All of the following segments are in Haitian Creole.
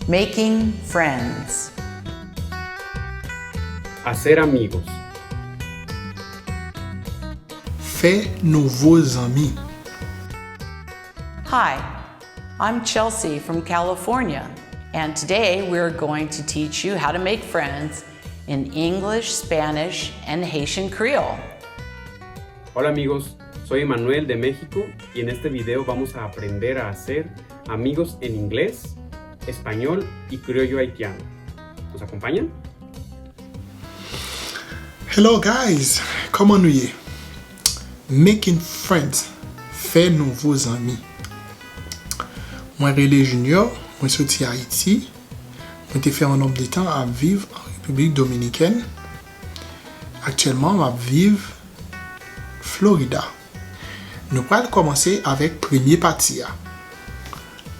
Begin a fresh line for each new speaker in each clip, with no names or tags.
Making friends.
Hacer amigos.
Faire Nouvo Zanmi.
Hi, I'm Chelsea from California, and today we're going to teach you how to make friends in English, Spanish, and Haitian Creole.
Hola amigos, soy Emanuel de México y en este video vamos a aprender a hacer amigos en inglés, español y criollo haitiano. ¿Nos acompañan?
Hello guys, comment nous y? Making friends, faire Nouvo Zanmi. Moi relais junior, moi sorti Haïti, moi t'ai fait un nombre de temps à vivre en République Dominicaine. Actuellement, je vis Florida. Nous allons commencer avec premier partie.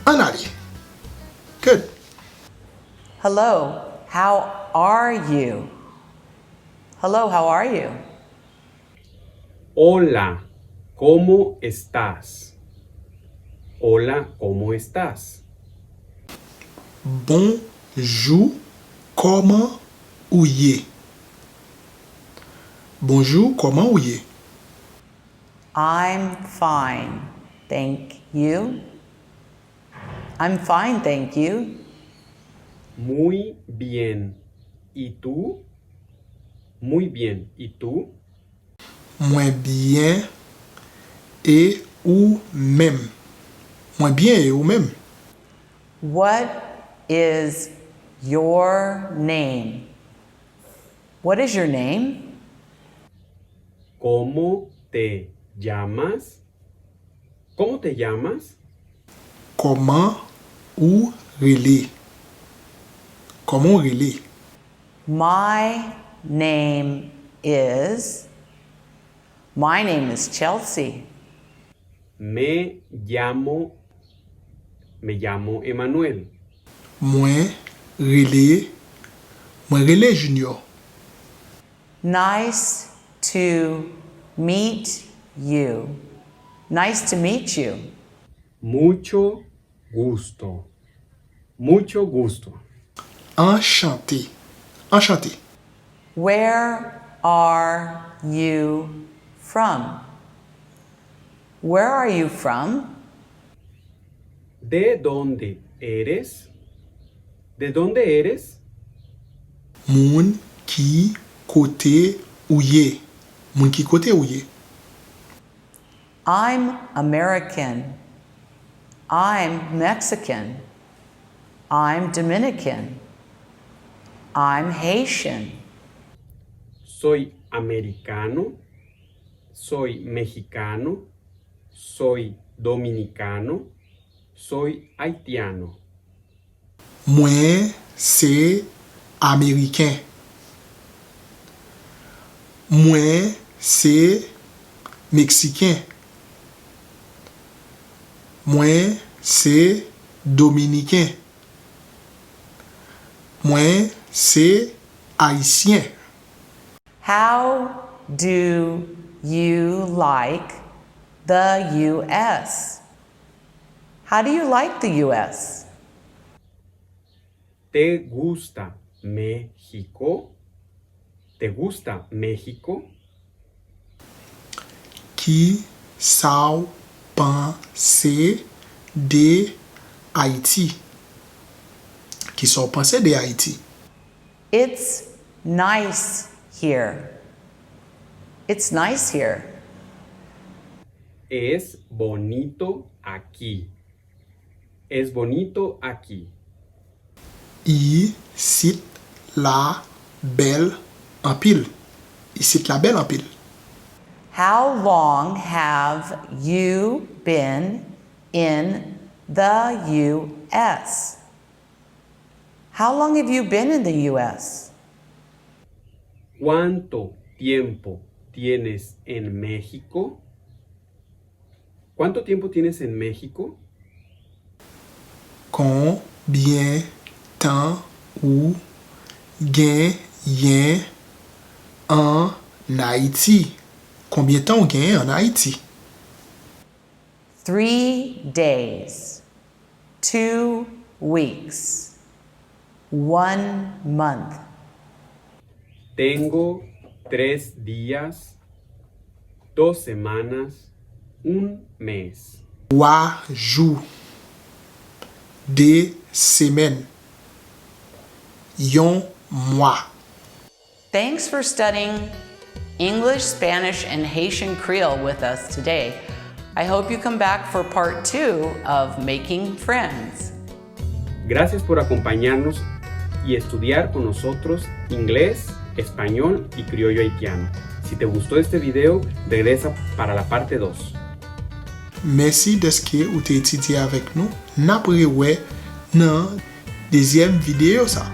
En allez. Good.
Hello, how are you? Hello, how are you?
Hola, ¿cómo estás? Hola, ¿cómo estás?
Bonjour, comment ou y? Bonjour, comment ou y?
I'm fine, thank you. I'm fine, thank you.
Muy bien. ¿Y tú? Muy bien. ¿Y tú?
Moins bien et ou même. Moins bien et ou même.
What is your name? What is your name?
¿Cómo te llamas? ¿Cómo te llamas?
Comment ou relais? Comment relais?
My name is Chelsea.
Me llamo Emanuel.
Moins relais junior.
Nice to meet you. Nice to meet you.
Mucho gusto. Mucho gusto.
Enchanté. Enchanté.
Where are you from? Where are you from?
¿De dónde eres? ¿De dónde eres?
Moun ki kote ou ye. Moun ki kote ou ye.
I'm American. I'm Mexican. I'm Dominican. I'm Haitian.
Soy americano. Soy mexicano. Soy dominicano. Soy haitiano.
Mwen se Ameriken. Mwen se Mexiken. Mwen se Dominiken. Mwen se Haitien.
How do you like the U.S.? How do you like the U.S.?
¿Te gusta México? ¿Te gusta México?
Ki sa pense de Haiti? Ki sa pense de Haiti?
It's nice here. It's nice here.
Es bonito aquí. Es bonito aquí.
Ici la belle en pile. Ici la belle en pile.
How long have you been in the U.S.? How long have you been in the U.S.?
¿Cuánto tiempo tienes en México? ¿Cuánto tiempo tienes en México?
Combien temps ou gagne en Haïti? Combien de temps on gagne en Haïti?
3 days, 2 weeks, 1 month.
Tengo 3 días, 2 semanas, 1 mes.
3 jours, 2 semaines, 1 mois.
Thanks for studying English, Spanish, and Haitian Creole with us today. I hope you come back for part 2 of Making Friends.
Gracias por acompañarnos y estudiar con nosotros inglés, español y criollo haitiano. Si te gustó este video, regresa para la parte 2.
Merci d'eske ou te étudié avec nous. N'a pas ouais dans deuxième vidéo ça.